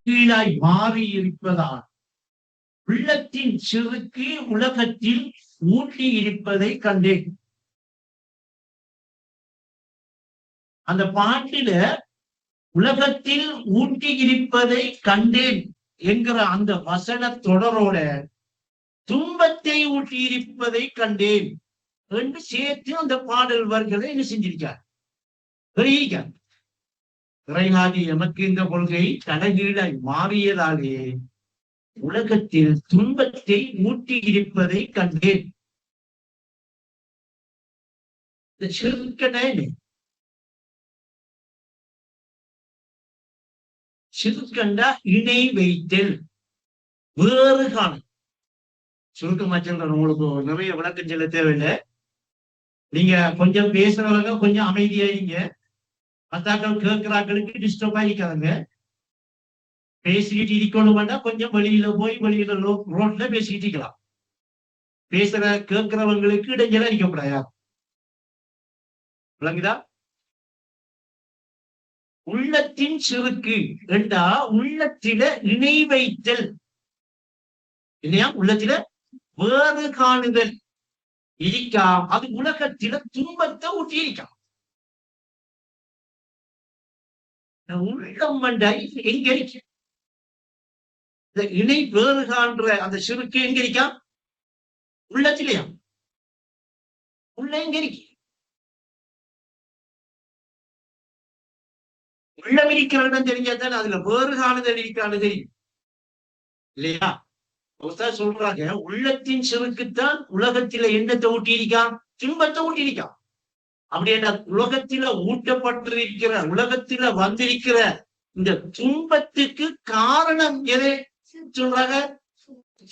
கீழாய் மாறி இருப்பதால் உள்ளத்தின் சிறுக்கு உலகத்தில் ஊட்டி இருப்பதை கண்டேன். அந்த பாட்டில உலகத்தில் ஊட்டி இருப்பதை கண்டேன் என்கிற அந்த வசன தொடரோட துன்பத்தை ஊட்டி இருப்பதை கண்டேன் என்று சேர்த்து அந்த பாடல் வரிகளை என்ன செஞ்சிருக்கார், வெளியிருக்கார். இறைவாதி எமக்கு இந்த கொள்கை தலைகீழாய் மாறியதாலே உலகத்தில் துன்பத்தை ஊட்டி இருப்பதை கண்டேன். இந்த சிறுக்கண்டா இணை வைத்தல், வேறு காலம். சுருக்கமா சொல்றேன், உங்களுக்கு நிறைய விளக்கம் சொல்ல தேவையில்லை. நீங்க கொஞ்சம் பேசுறவங்க கொஞ்சம் அமைதியாயிங்க, மத்தாக்கள் கேட்கிறாக்களுக்கு டிஸ்டர்ப் ஆகிக்காதுங்க. பேசிக்கிட்டு இருக்கணும்னா கொஞ்சம் வெளியில போய் வெளியில ரோட்ல பேசிக்கிட்டு இருக்கலாம். பேசுற கேட்கிறவங்களுக்கு இடைஞ்சலா இருக்கக்கூடாது. விளங்குதா? உள்ளத்தின் சிறுக்கு என்றா உள்ளத்தில இணை வைத்தல் இல்லையா, உள்ளத்தில வேறு காணுதல் இருக்காம். அது உலகத்தில துன்பத்தை ஊட்டி இருக்காம். உள்ளம் எங்க இருக்கு? இந்த இணை வேறு காண்ற அந்த சிறுக்கு எங்க இருக்கா? உள்ளத்திலையா? உள்ள எங்க இருக்கு? உள்ளம் இருக்கிற இடம் தெரிஞ்சாதான் அதுல வேறு காணுதல் இருக்கான்னு தெரியும் இல்லையா? சொல்றாங்க, உள்ளத்தின் சிறுக்குத்தான் உலகத்தில எண்ணத்தை ஊட்டி இருக்கான், துன்பத்தை ஊட்டி இருக்கான். அப்படி என்ன உலகத்தில ஊட்டப்பட்டிருக்கிற, உலகத்தில வந்திருக்கிற இந்த துன்பத்துக்கு காரணம் எதை சொல்றாங்க?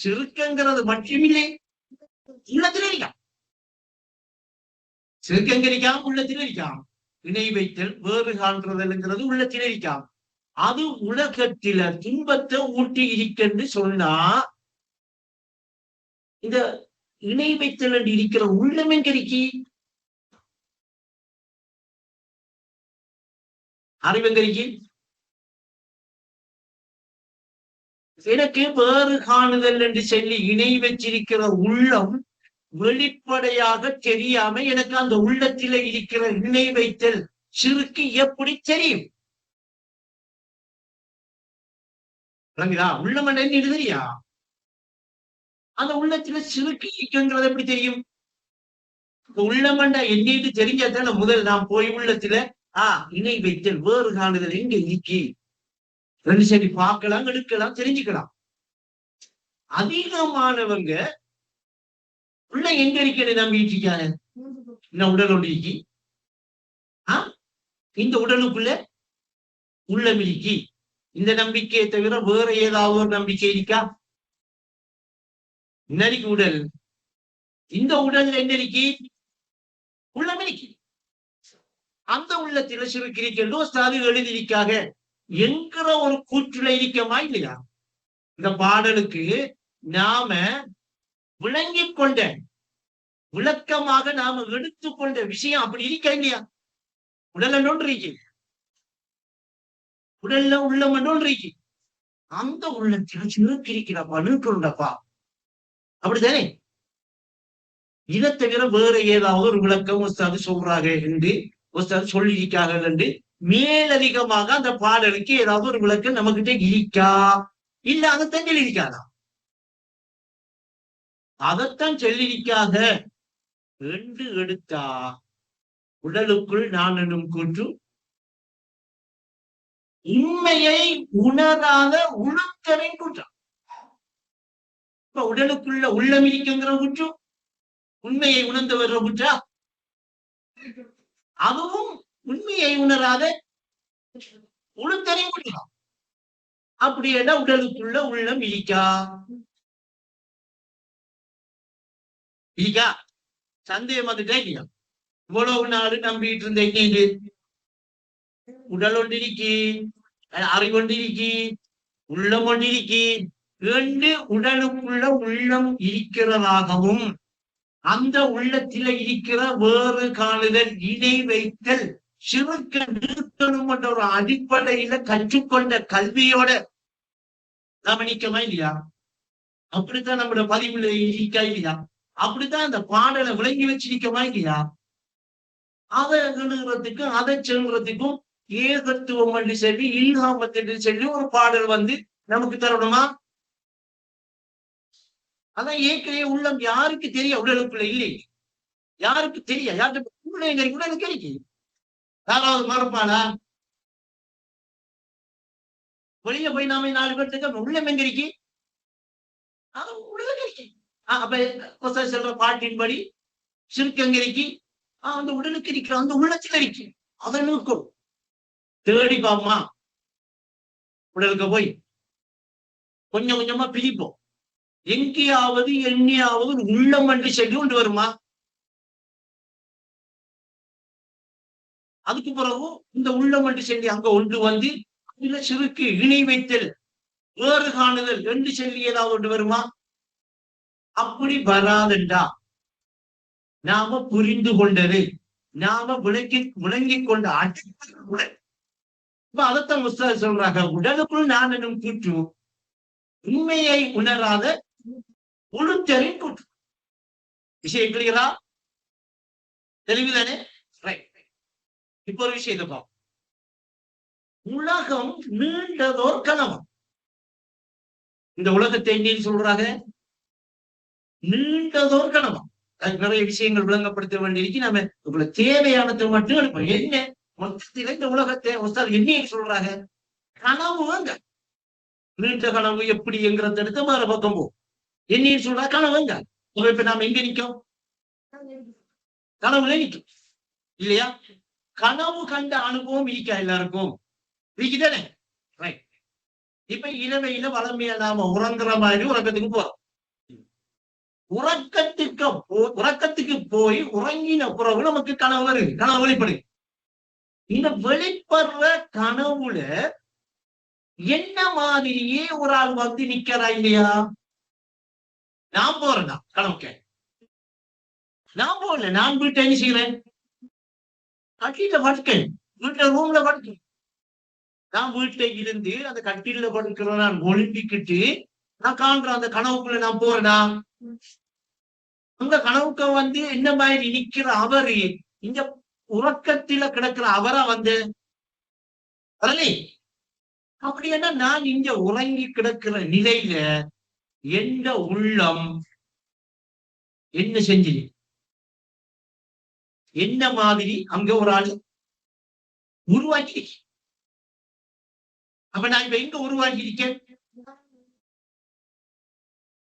சிறுக்கங்கிறது மட்டுமில்லை, உள்ளத்திலே இருக்கான். சிறுக்கங்க இருக்கான், உள்ளத்திலே இருக்கான். இணை வைத்தல் வேறு காண்றதுங்கிறது உள்ளத்திலே இருக்கான். அது உலகத்தில துன்பத்தை ஊட்டி இருக்கன்னு சொன்னா, இந்த இணை வைத்தல் என்று இருக்கிற உள்ளம் எங்க இருக்கி? அறிவெங்கரிக்கு எனக்கு வேறு காணுதல் என்று சொல்லி இணை வச்சிருக்கிற உள்ளம் வெளிப்படையாக தெரியாம எனக்கு அந்த உள்ளத்தில இருக்கிற இணை வைத்தல் சிறுக்கு எப்படி தெரியும்? உள்ளம் என்ன தெரியா? அந்த உள்ளத்துல சிறுக்கு இருக்குங்கிறது எப்படி தெரியும்? உள்ளமண்டா என்னைக்கு தெரிஞ்சாதான முதல் நாம் போய் உள்ளத்துல இணை வைத்தல் வேறு காணுதல் எங்க இருக்கி ரெண்டு சரி பார்க்கலாம், எடுக்கலாம், தெரிஞ்சுக்கலாம். அதிகமானவங்க உள்ள எங்க இருக்கன்னு நம்பிட்டு இருக்காங்க. இந்த உடல் ஒன்று இருக்கி, இந்த உடலுக்குள்ள உள்ளம் இருக்கி. இந்த நம்பிக்கையை தவிர வேற ஏதாவது ஒரு நம்பிக்கை இருக்கா? இன்னைக்கு உடல், இந்த உடல்ல என்ன இருக்கி? உள்ளம் இருக்கி. அந்த உள்ளத்தில சிறுக்கிறீர்கள் சாதி எழுதியிருக்காக என்கிற ஒரு கூற்றுல இருக்கமா இல்லையா? இந்த பாடலுக்கு நாம விளங்கிக் கொண்ட விளக்கமாக நாம எடுத்துக்கொண்ட விஷயம் அப்படி இருக்கா இல்லையா? உடல்ல ஒன்று இருக்கு, உடல்ல உள்ளம் ஒன்று இருக்கு. அந்த உள்ளத்தில சிறுக்கிறீக்கிறப்பா, நிற்கிறப்பா, அப்படித்தானே? இதை தவிர வேற ஏதாவது ஒரு விளக்கம் உஸ்தாது சொல்றாங்க என்று உஸ்தாது சொல்லியிருக்கார்கள் என்று மேலதிகமாக அந்த பாடலுக்கு ஏதாவது ஒரு விளக்கம் நம்மகிட்ட இருக்கா? இல்ல அதைத்தான் சொல்லியிருக்காதா? அதைத்தான் சொல்லியிருக்காத என்று எடுத்தா உடலுக்குள் நான் என்னும் கூற்று உண்மையை உணராத உணர்த்தவின் கூற்றம். இப்ப உடலுக்குள்ள உள்ளம் இருக்குங்கிற குற்றம் உண்மையை உணர்ந்து வர்ற குற்றா? அதுவும் உண்மையை உணராத உளுத்தரையும் குற்றம். அப்படி என்ன உடலுக்குள்ள உள்ளம் இருக்கா? இருக்கா? சந்தேகம் வந்துட்டா இல்லையா? இவ்வளவு நாடு நம்பிட்டு இருந்த என்ன உடல் ஒன்றிருக்கி, அறிவொன்றிருக்கி, உள்ளம் ஒன்றிருக்கி, ரெண்டு உடலுக்குள்ள உள்ளம் இருக்கிறதாகவும் அந்த உள்ளத்தில இருக்கிற வேறு காணுதல் இணை வைத்தல் சிறுக்க நிறுத்தணும் என்ற ஒரு அடிப்படையில கற்றுக்கொண்ட கல்வியோட நாம நிக்கமா இல்லையா? அப்படித்தான் நம்மளோட பதிவுல இருக்கா இல்லையா? அப்படித்தான் அந்த பாடலை விளங்கி வச்சு நிக்கமா இல்லையா? அதை எழுதுறதுக்கும் அதை சொல்றதுக்கும் ஏகத்துவம் என்று சொல்லி இல்ஹாமத் என்று சொல்லி ஒரு பாடல் வந்து நமக்கு தரணுமா? அதான் ஏற்கனவே உள்ளம் யாருக்கு தெரிய உடலுக்குள்ள இல்லை, யாருக்கு தெரிய யார்கிட்ட உடலுக்கு இருக்கு. யாராவது மறப்பானா? வெளியே போய் நாம 4 பேர்த்துக்கு உள்ளம் எங்க இருக்கு? உடலுக்கு இருக்கு. அப்ப சொல்ற பாட்டின்படி சிறுக்கு எங்க இருக்கு? அந்த உடலுக்கு இருக்கிற அந்த உள்ளத்துல இருக்கு. அதை நோக்கும் தேடி பாமா உடலுக்கு போய் கொஞ்சம் கொஞ்சமா பிரிப்போம். எங்கேயாவது எண்ணியாவது உள்ளம் என்று சொல்லி கொண்டு வருமா? அதுக்கு பிறகு இந்த உள்ளம் என்று சொல்லி அங்க ஒன்று வந்து அதுல சிறுக்கு இணை வைத்தல் வேறு காணுதல் என்று சொல்லி ஏதாவது ஒன்று வருமா? அப்படி வராதுண்டா நாம புரிந்து கொண்டது, நாம விளங்கிக் கொண்ட அடிப்படை. இப்ப அதைத்தான் முஸ்தாத் சொல்றாங்க, உடலுக்குள் நான் என்னும் கூற்று உண்மையை உணராத உளுத்தரின் கூற்று. விஷயம் கிளியரா? தெளிவுதானே? இப்ப ஒரு விஷயத்தை பார்ப்போம். உலகம் நீண்டதோர் கனவு. இந்த உலகத்தை என்ன சொல்றாங்க? நீண்டதோர் கனவு. நிறைய விஷயங்கள் விளங்கப்படுத்த வேண்டியிருக்கு. நம்ம இவ்வளவு தேவையானதை மட்டும் எடுப்போம். என்ன மொத்தத்தில இந்த உலகத்தை என்ன சொல்றாங்க? கனவுங்க. நீண்ட கனவு எப்படி என்கிறத எடுத்து வேற பக்கம் போகும். என்ன சொல்றா? கனவுங்க. இப்ப நாம எங்க நிற்கும்? கனவுல நிற்கும் இல்லையா? கனவு கண்ட அனுபவம் இருக்கா எல்லாருக்கும்? இருக்குதானே? ரைட். இப்ப இரவையில வளமையா நாம உறங்குற மாதிரி உறக்கத்துக்கு போறோம். உறக்கத்துக்கு போய் உறங்கின பிறகு நமக்கு கனவு வருது, கனவு வெளிப்படுது. இந்த வெளிப்படுற கனவுல என்ன மாதிரியே ஒரு ஆள் வந்து நிக்கிறா இல்லையா? நான் போறேன்னா கனவுக்க நான் போகல, நான் வீட்டை என்ன செய்யறேன்? கட்டில படுக்கேன், வீட்டுல ரூம்ல படுக்கேன். நான் வீட்டுல இருந்து அந்த கட்டில படுக்கிற நான் ஒழுங்கிக்கிட்டு நான் காண்ற அந்த கனவுக்குள்ள நான் போறேனா? அந்த கனவுக்க வந்து என்ன மாதிரி நிக்கிற அவரு இங்க உறக்கத்தில கிடக்கிற அவரா வந்து வரலே. அப்படி என்ன நான் இங்க உறங்கி கிடக்கிற நிலையில எந்த உள்ளம் என்ன செஞ்சு என்ன மாதிரி அங்க ஒரு ஆள் உருவாக்கி. அப்ப நான் இப்ப எங்க உருவாக்கி இருக்கேன்?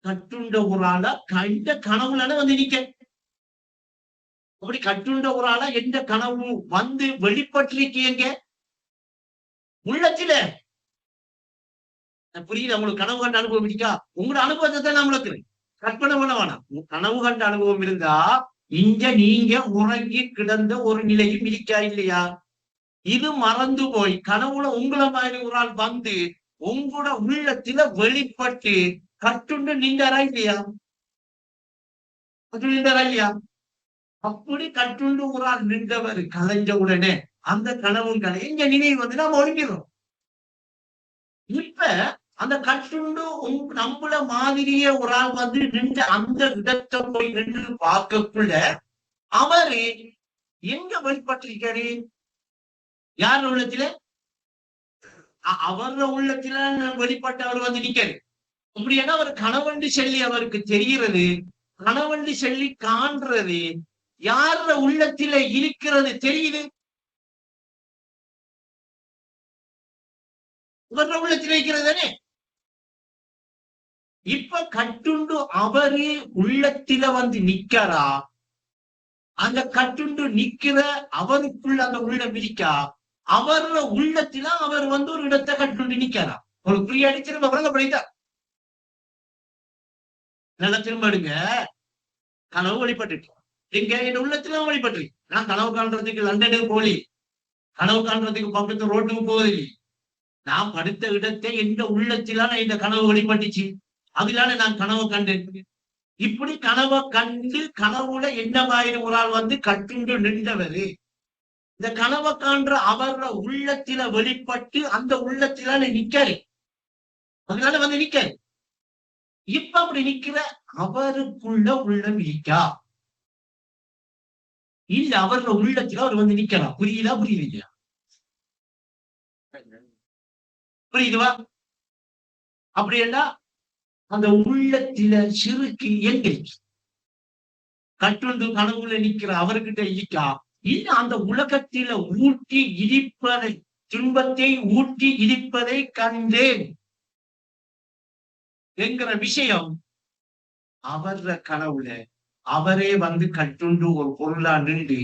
கட்டுண்ட ஒரு ஆளா கண்ட கனவுல வந்து நிக்க. அப்படி கட்டுண்ட ஒரு ஆளா எந்த கனவு வந்து வெளிப்பட்டிருக்கீங்க உள்ளத்தில. புரியுது உங்களுக்கு? கனவு கண்ட அனுபவம் இருக்கா? உங்களோட அனுபவத்தை தான் நம்மளுக்கு கற்பனை பண்ண வேணாம். கனவு கண்ட அனுபவம் இருந்தா இங்க நீங்க உறங்கி கிடந்த ஒரு நிலையும் இருக்கா இல்லையா? இது மறந்து போய் கனவுல உங்களை மாதிரி ஒரு ஆள் வந்து உங்களோட உள்ளத்தில வெளிப்பட்டு கட்டுண்டு நின்றாரா இல்லையா? நின்றாரா இல்லையா? அப்படி கட்டுண்டு ஒரு ஆள் நின்றவர் கலைஞ்ச உடனே அந்த கனவும் எங்க நினைவு வந்து நாம ஒழுங்கிறோம். இப்ப அந்த கட்டுண்டு நம்மள மாதிரியே ஒரு ஆள் வந்து நின்று அந்த இடத்தை போய் நின்று பார்க்கக்குள்ள அவரு எங்க வெளிப்பட்டிருக்காரு? யார் உள்ளத்துல? அவர உள்ளத்துல வெளிப்பட்டு அவர் வந்து நிக்காரு. அப்படின்னா அவர் கணவன் சொல்லி அவருக்கு தெரிகிறது, கணவன் சொல்லி காண்றது யார உள்ளத்தில இருக்கிறது தெரியுது? இவர உள்ளத்தில் இருக்கிறது தானே. இப்ப கட்டுண்டு அவரு உள்ளத்தில வந்து நிக்கிறா, அந்த கட்டுண்டு நிக்கிற அவருக்குள்ள அந்த உள்ளம் இருக்கா? அவர உள்ளத்தில அவர் வந்து ஒரு இடத்தை கட்டுண்டு நிக்கிறா. ஒரு புரிய அடிச்சிருந்த வழங்கப்படுதா? நல்லா திரும்ப எடுங்க. கனவு வழிபட்டு எங்க என் உள்ளத்துல வழிபட்டு நான் கனவு காண்றதுக்கு லண்டனுக்கு போலி, கனவு காண்றதுக்கு பக்கத்து ரோட்டுக்கு போவதில்லை. நான் படுத்த இடத்தை எந்த உள்ளத்திலான இந்த கனவு வழிபட்டுச்சு, அதிலான நான் கனவு கண்டேன். இப்படி கனவை கண்டு கனவுல என்னமாயிரம் ஒரு ஆள் வந்து கட்டுண்டு நின்றவரு இந்த கனவை காண்ற அவர உள்ளத்தில வெளிப்பட்டு அந்த உள்ளத்திலான நிக்காரு. அதனால வந்து நிக்க இப்ப அப்படி நிக்கிற அவருக்குள்ள உள்ளம் இருக்கா இல்ல அவரோட உள்ளத்துல அவர் வந்து நிக்கலாம். புரியுதா புரியுதுங்களா? புரியுதுவா? அப்படின்னா அந்த உள்ளத்தில சிறுக்கு எங்க இருக்கு? கட்டுண்டு கனவுல நிக்கிற அவர்கிட்ட இருக்கா இல்ல அந்த உலகத்தில ஊட்டி இடிப்பதை துன்பத்தை ஊட்டி இடிப்பதை கண்டேன் என்கிற விஷயம் அவர கனவுல அவரே வந்து கட்டுண்டு ஒரு பொருளா நின்று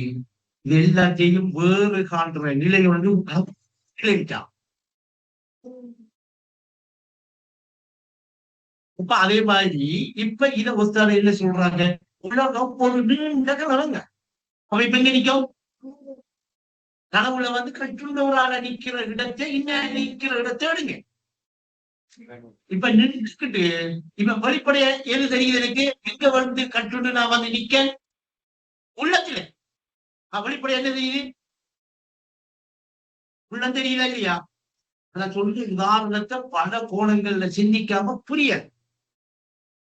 இது எல்லாத்தையும் வேறு காண்ற நிலை வந்து நிலைட்டான். இப்ப அதே மாதிரி இப்ப இத ஒருத்தர் என்ன சொல்றாங்க உலகம் ஒரு நீண்ட கனவுங்க. அவ இப்ப எங்க நிக்கும் கனவுல வந்து கட்டுண்டவரால நிக்கிற இடத்தை இன்னும் நிக்கிற இடத்தை எடுங்க. இப்ப நின்றுக்கிட்டு இப்ப வெளிப்படைய எது தெரியுது எனக்கு எங்க வந்து கட்டுண்டு நான் வந்து நிக்க உள்ளத்துல வெளிப்படைய என்ன தெரியுது உள்ளம் தெரியுதா இல்லையா? நான் சொல்ற உதாரணத்தை பல கோணங்கள்ல சிந்திக்காம புரியாது.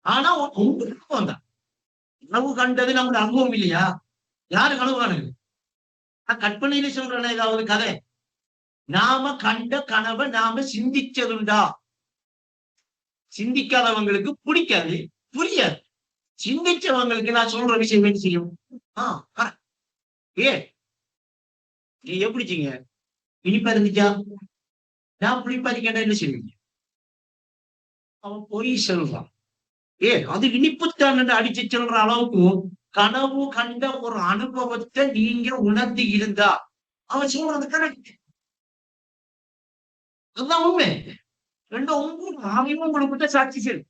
ஆனா உங்களுக்கு வந்தான் கனவு கண்டது நம்மளோட அனுபவம் இல்லையா? யாரு கனவு காணுது? நான் கற்பனையில சொல்றேன் ஏதாவது கதை நாம கண்ட கனவை நாம சிந்திச்சதுண்டா? சிந்திக்காதவங்களுக்கு பிடிக்காது புரியாது. சிந்திச்சவங்களுக்கு நான் சொல்ற விஷயம் என்ன செய்யும்? ஏ நீ எப்படிச்சீங்க இனிப்பா இருந்துச்சா? நான் புளிப்பா இருக்கேன் என்ன செய்வீங்க? அவன் பொய் சொல்றான். அது இனிப்புத்தான் அடிச்சு சொல்ற அளவுக்கு கனவு கண்ட ஒரு அனுபவத்தை நீங்க உணர்ந்து இருந்தா அவன் சொல்றது கரெக்ட். அதுதான் உண்மை. ரெண்டும் உங்களோட ஆவியும் உங்களுக்கிட்ட சாட்சி செய்யும்.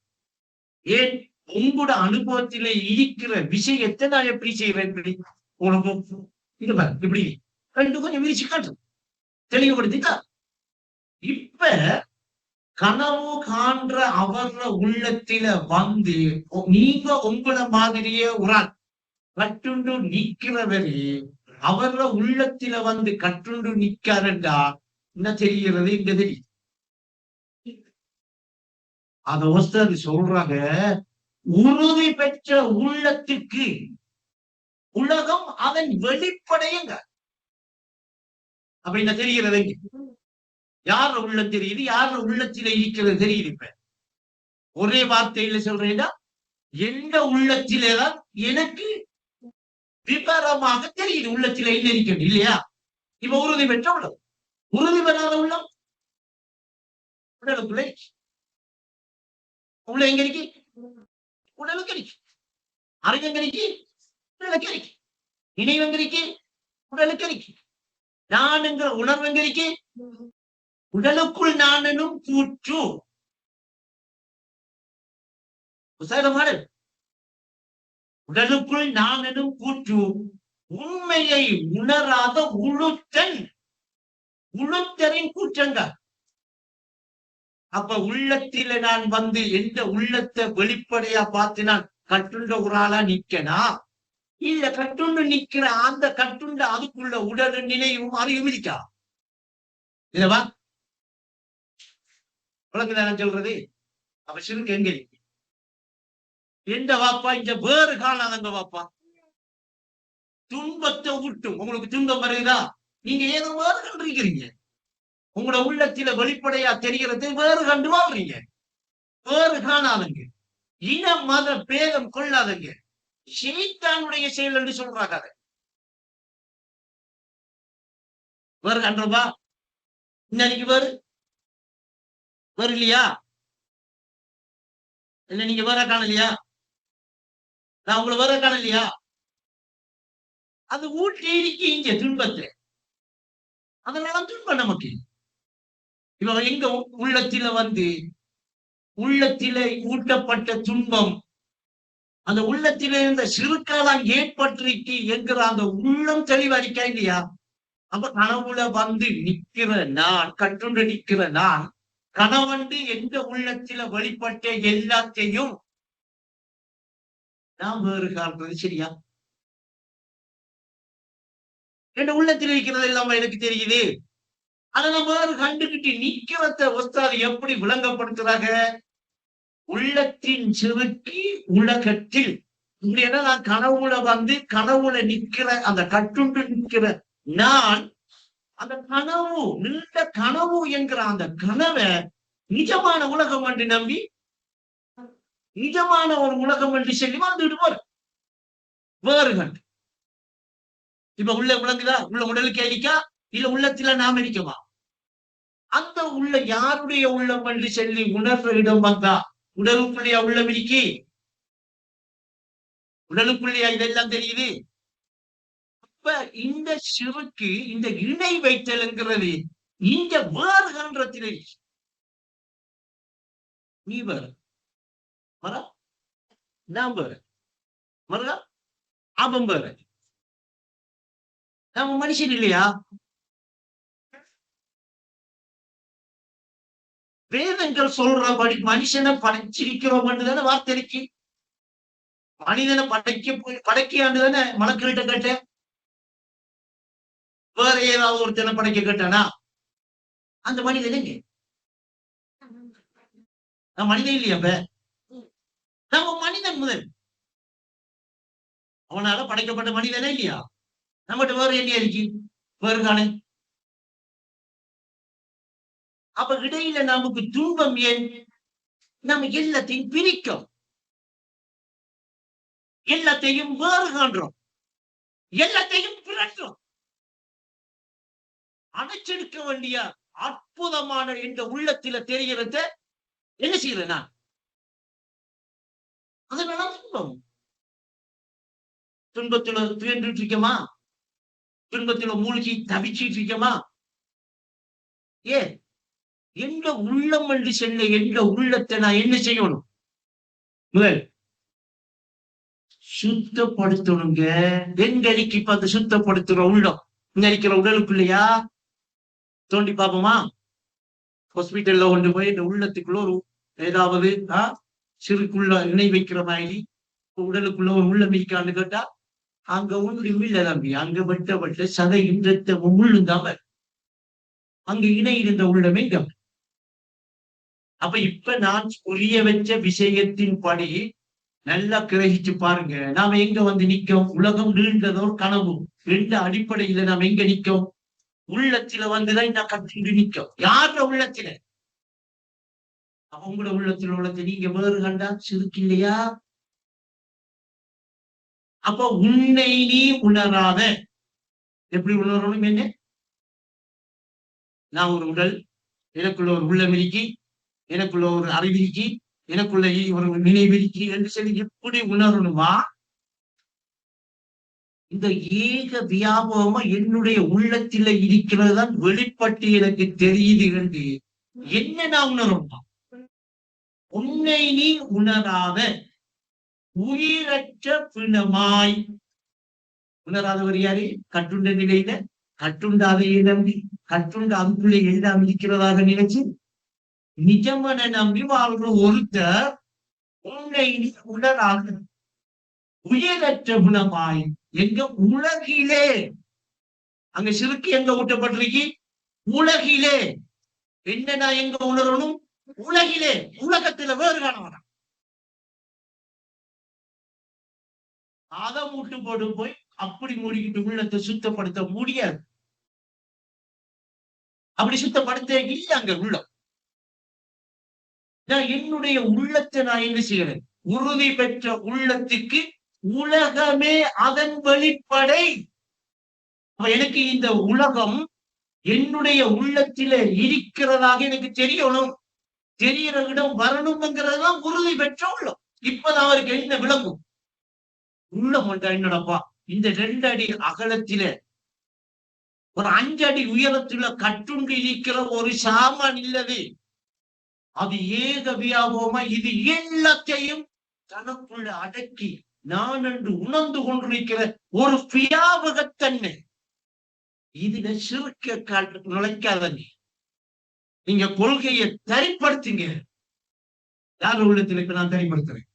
ஏன் உங்களோட அனுபவத்திலே இருக்கிற விஷயத்தை நான் எப்படி செய்வேன்? இப்படி உனக்கு இப்படி ரெண்டு கொஞ்சம் விரிச்சு காட்டு தெளிவுபடுத்திட்டா இப்ப கனவு காண்ற அவர உள்ளத்தில வந்து நீங்க உங்களை மாதிரியே ஒரு கட்டுண்டு நிக்கிறவரே அவர உள்ளத்தில வந்து கட்டுண்டு நிக்காருண்டா என்ன தெரிகிறது? இங்க தெரியும். அத ஒருத்தர் சொல்றாங்க உறுதி பெற்ற உள்ளத்துக்கு உலகம் அதன் வெளிப்படையுங்க. அப்ப என்ன தெரிகிறது? யார உள்ள தெரியுது யார உள்ளத்தில இருக்கிறது தெரியுது. இப்ப ஒரே வார்த்தையில சொல்றேன்னா எந்த உள்ளத்திலேதான் எனக்கு விபரமாக தெரியுது உள்ளத்தில என்ன இருக்கிறது இல்லையா? இப்ப உறுதி பெற்ற உள்ளம் உறுதி பெறாத உள்ளம் உடலுக்குள்ள உள்ள எங்க இருக்கு? உடலுக்கு இருக்கு. அறிவு எங்க இருக்கு? உடலுக்கு இருக்கு. நினைவு எங்க இருக்கு? உடலுக்கு இருக்கு. நான் என்கிற உணர்வு எங்க இருக்கு? உடலுக்குள் நானும் கூற்று உடலுக்குள் நானும் கூற்று உண்மையை உணராத உளுத்தரின் கூற்றங்க. அப்ப உள்ளத்தில நான் வந்து எந்த உள்ளத்தை வெளிப்படையா பார்த்து நான் கட்டுண்ட ஒரு ஆளா நிக்கனா இல்ல கட்டுண்டு நிக்கிற அந்த கட்டுண்ட அதுக்குள்ள உடல் நினைவும் அறிவும் இருக்கா? இல்லவா? உலகதான் சொல்றது. அப்ப சிறுக்கு எங்க இருக்கு? எந்த வாப்பா இங்க வேறு காணாதங்க வாப்பா துன்பத்தை விட்டும் உங்களுக்கு துன்பம் வருகிறா நீங்க ஏதோ வேறு கண்டிருக்கிறீங்க. உங்களோட உள்ளத்தில வெளிப்படையா தெரிகிறது வேறு கண்டு வாழ்றீங்க. வேறு காணாதங்க இன மத பேதம் கொள்ளாதங்க ஷைத்தானுடைய செயல் என்று சொல்றாங்க. அதை வேறு கண்டப்பா இன்னைக்கு வேறு வேறு இல்லையா? இல்ல நீங்க வேற காணலையா? நான் உங்களை வேற காணலையா? அது ஊட்டி இருக்கீங்க துன்பத்தை அதனால துன்பம் நமக்கு. இப்ப எங்க உள்ளத்தில வந்து உள்ளத்திலே ஊட்டப்பட்ட துன்பம் அந்த உள்ளத்திலே இருந்த சிறுக்காலம் ஏற்பட்டிருக்கு என்கிற அந்த உள்ளம் தெளிவறிக்கா இல்லையா? அப்ப கனவுல வந்து நிக்கிற நான் கட்டுண்டு நிக்கிற நான் கணவண்டு எந்த உள்ளத்தில வெளிப்பட்ட எல்லாத்தையும் நான் வேறு காண்றது சரியா? என் உள்ளத்தில் இருக்கிறது எல்லாம் எனக்கு தெரியுது. அதை நம்ம கண்டுகிட்டு நிக்கிறத ஒஸ்தாது எப்படி விளங்கப்படுத்துறாங்க? உள்ளத்தின் செருக்கி உலகத்தில் இப்படின்னா நான் கனவுல வந்து கனவுல நிக்கிற அந்த கட்டுண்டு நிக்கிற நான் அந்த கனவு நீண்ட கனவு என்கிற அந்த கனவை நிஜமான உலகம் என்று நம்பி நிஜமான ஒரு உலகம் என்று சொல்லி வந்துடுவார் வேறுகள். இப்ப உள்ள விளங்குதா? உள்ள உடலுக்கு அடிக்கா இல்ல உள்ளத்துல நாம இருக்கமா? அந்த உள்ள யாருடைய உள்ளம் என்று சொல்லி உணர்ற இடம் வந்தா உடலுக்குள்ளேயா உள்ளம் இருக்கி? உடலுக்குள்ளேயா இதெல்லாம் தெரியுது? அப்ப இந்த சிறுக்கு இந்த இணை வைத்தல்ங்கிறது இந்த வேறுகன்றத்திலே நீ வேறு மரா நாம் வேறு மரா அவன் வேறு. நம்ம மனுஷன் இல்லையா? வேதங்கள் சொல்றபடி மனுஷனை படைச்சிருக்கிறோம் தானே வார்த்தை இருக்கு. மனிதனை படைக்காண்டு தானே மலக்கிட்ட கேட்டேன். வேற ஏதாவது ஒருத்தனை படைக்க கேட்டானா? அந்த மனிதன் எங்க? மனிதன் இல்லையா? அப்ப நம்ம மனிதன் முதல் அவனால படைக்கப்பட்ட மனிதனே இல்லையா? நம்மகிட்ட வேற என்ன இருக்கு? வேறு காண. அப்ப இடையில நமக்கு துன்பம் ஏன்? நம்ம எல்லாத்தையும் பிரிக்கும், எல்லாத்தையும் வேறு காண்றோம், எல்லாத்தையும் பிறக்கிறோம். அணைச்செடுக்க வேண்டிய அற்புதமான இந்த உள்ளத்தில தெரிகிறத என்ன செய்யறேன் நான்? அதனால துன்பம். துன்பத்துல துயர்ந்துட்டு இருக்கமா? துன்பத்துல மூழ்கி தவிச்சிட்டு இருக்கமா? ஏன் எந்த உள்ளம் என்று செல்ல எந்த உள்ளத்தை நான் என்ன செய்யணும்? முதல் சுத்தப்படுத்தணுங்க. எங்க அடிக்கு இப்ப அந்த சுத்தப்படுத்துற உள்ளம் இங்க அடிக்கிற உடலுக்குள்ளையா? தோண்டி பார்ப்போமா? ஹாஸ்பிட்டல்ல கொண்டு போய் இந்த உள்ளத்துக்குள்ள ஒரு ஏதாவது சிறுக்குள்ள இணை வைக்கிற மாதிரி உடலுக்குள்ள ஒரு உள்ளம் இருக்கான்னு கேட்டா அங்க ஒன்றும் இல்லை தம்பி. அங்க வெட்ட சதை இன்றத்தை உள்ளுந்தாம அங்க இணை இருந்த உள்ளமே தம்பி. அப்ப இப்ப நான் புரிய வச்ச விஷயத்தின் படி நல்லா கிரகிச்சு பாருங்க. நாம எங்க வந்து நிற்கும்? உலகம் நீண்டதோர் கனவு என்ற அடிப்படையில நாம எங்க நிற்கும்? உள்ளத்துல வந்துதான் நான் கட்டிட்டு நிற்கும். யார உள்ளத்துல? அவங்களோட உள்ளத்துல உள்ளத்தை நீங்க வேறு கண்டா சிறுக்கு இல்லையா? அப்ப உன்னை நீ உணராத எப்படி உணரணும்? என்ன? நான் ஒரு உடல், எனக்குள்ள ஒரு உள்ளம் இருக்கி, எனக்குள்ள ஒரு அறிவிக்கி, எனக்குள்ள ஒரு நினைவிருக்கி என்று சொல்லி எப்படி உணரணுமா? இந்த ஏக வியாபகமா என்னுடைய உள்ளத்தில இருக்கிறது தான் வெளிப்பட்டு எனக்கு தெரியுது என்று என்ன நான் உணரணுமா? உன்னை நீ உணராத உயிரற்ற பிணமாய். உணராதவர் யாரு? கட்டுண்ட நிலையில கட்டுண்டாதையை நம்பி கட்டுண்ட அங்குள்ளே எல்லாம் இருக்கிறதாக நினைச்சு நிஜமன நம்பி வாழ்ற ஒருத்தர் உன்னை நீ உணராத உயிரற்ற குணமாய் எங்க உலகிலே. அங்க சிறுக்கு எங்க ஊட்டப்பட்டிருக்கி? உலகிலே. என்ன நான் எங்க உணரணும்? உலகிலே. உலகத்துல வேறு காண வேணாம். அதை மூட்டு போட்டு போய் அப்படி மூடிக்கிட்டு உள்ளத்தை சுத்தப்படுத்த முடியாது. அப்படி சுத்தப்படுத்த இல்லை அங்க உள்ளம். நான் என்னுடைய உள்ளத்தை நான் என்ன செய்கிறேன்? உறுதி பெற்ற உள்ளத்துக்கு உலகமே அதன் வெளிப்படை. எனக்கு இந்த உலகம் என்னுடைய உள்ளத்தில இருக்கிறதாக எனக்கு தெரியணும். தெரியற இடம் வரணும்ங்கிறதுதான் உறுதி பெற்ற உள்ளம். இப்பதான் அவருக்கு என்ன விளங்கும்? உள்ளம் ஒன்றா என்னடப்பா இந்த 2 அடி அகலத்தில ஒரு 5 அடி உயரத்துல கட்டுண்டு இருக்கிற ஒரு சாமான் இல்லது. அது ஏக வியாபகமா இது எல்லாத்தையும் தனக்குள்ள அடக்கி நான் என்று உணர்ந்து கொண்டிருக்கிற ஒரு வியாபகத்தன்மை. இதுல சிறுக்க நுழைக்காதீங்க. நீங்க கொள்கையை தரிப்படுத்துங்க. யார் உள்ளத்துல இப்ப நான் தரிப்படுத்துறேன்?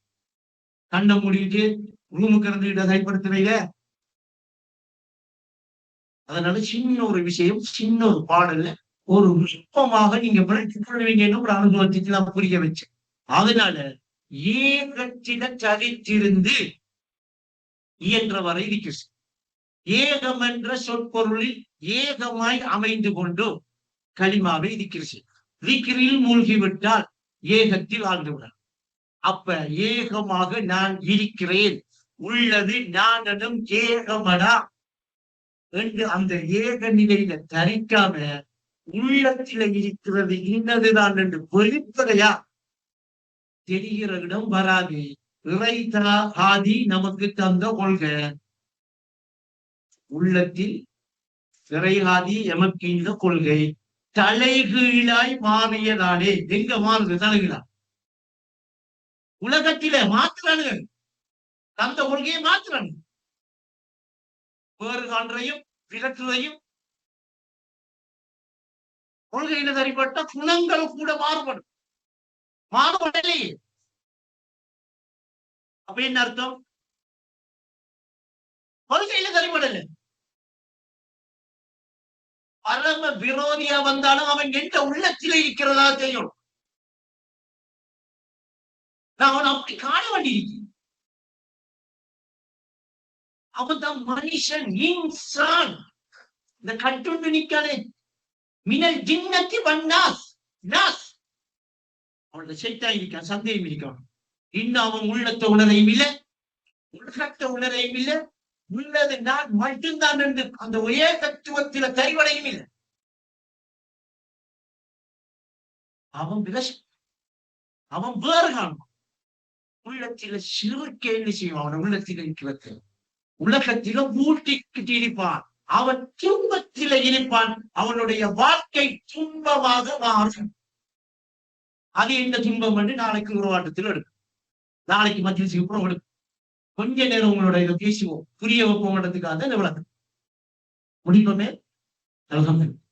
கண்ணை மூடிட்டு ரூமுக்கு இருந்துகிட்ட தரிப்படுத்துறீங்க. அதனால சின்ன ஒரு விஷயம், சின்ன ஒரு பாடல்ல ஒரு நுட்பமாக நீங்க விளக்கிக் கொள்வீங்கன்னு ஒரு அனுபவத்துக்கு நான் புரிய வச்சேன். அதனால ஏகத்தில தரித்திருந்து இயன்றவரை இருக்கிறது. ஏகம் என்ற சொற்பொருளில் ஏகமாய் அமைந்து கொண்டு களிமாவை இருக்கிறது. விக்கிரில் மூழ்கிவிட்டால் ஏகத்தில் ஆழ்ந்துவிடும். அப்ப ஏகமாக நான் இருக்கிறேன், உள்ளது நான் எனும் ஏகமடா என்று அந்த ஏக நிலையில தரிக்காம உள்ளத்தில இருக்கிறது இன்னதுதான் என்று வெளிப்படையா தெரிகிற இடம் வராது. இறைதா ஆதி நமக்கு தந்த கொள்கை. உள்ளத்தில் இறையாதி எமக்கு இந்த கொள்கை தலைகீழாய் மாறியதாலே. எங்க மாறுது தலைகீழா? உலகத்தில மாத்துறானுங்க, தந்த கொள்கையை மாத்துறானுங்க. வேறு காண்றையும் விளக்குறையும் கொள்கையில சரிப்பட்ட குணங்கள் கூட மாறுபடும். மாறுபடலையே. அப்ப என்ன அர்த்தம்? கொள்கையில சரிபடல. பரம விரோதியா வந்தாலும் அவன் எந்த உள்ளத்திலே இருக்கிறதா தெரியும். நான் அவன் அப்படி காண வேண்டியிருக்கேன். அவன் தான் மனுஷன், இன்சான். இந்த கட்டுண்டு நிக்கானே மினல் ஜின்னத்தி வன்னாஸ் நாஸ். அவனோட சைத்தான் இருக்கான், சந்தேகம் இருக்கான். இன்னும் அவன் உள்ளத்தை உணரையும் இல்லை, உலகத்தை உணரையும் இல்லை. உள்ளது நான் மட்டும்தான் என்று அந்த ஒரே தத்துவத்தில தெரிவடையும் இல்லை. அவன் அவன் வேறு காணும். உள்ளத்தில சிறுக்கேன்னு செய்வான். அவன் உள்ளத்தில இருக்கிறது உலகத்தில ஊட்டிக்கிட்டு இருப்பான். அவன் துன்பத்தில இருப்பான். அவனுடைய வாழ்க்கை துன்பமாக மாறும். அது என்ன துன்பம் என்று நாளைக்கு உருவாட்டத்தில் எடுக்கும். நாளைக்கு மத்திய புறம் எடுக்கும். கொஞ்ச நேரம் உங்களோட இதை பேசுவோம், புரிய வைப்போம்ன்றதுக்காக இந்த விளக்கம் முடிப்போமே. அல்ஹம்துலில்லாஹ்.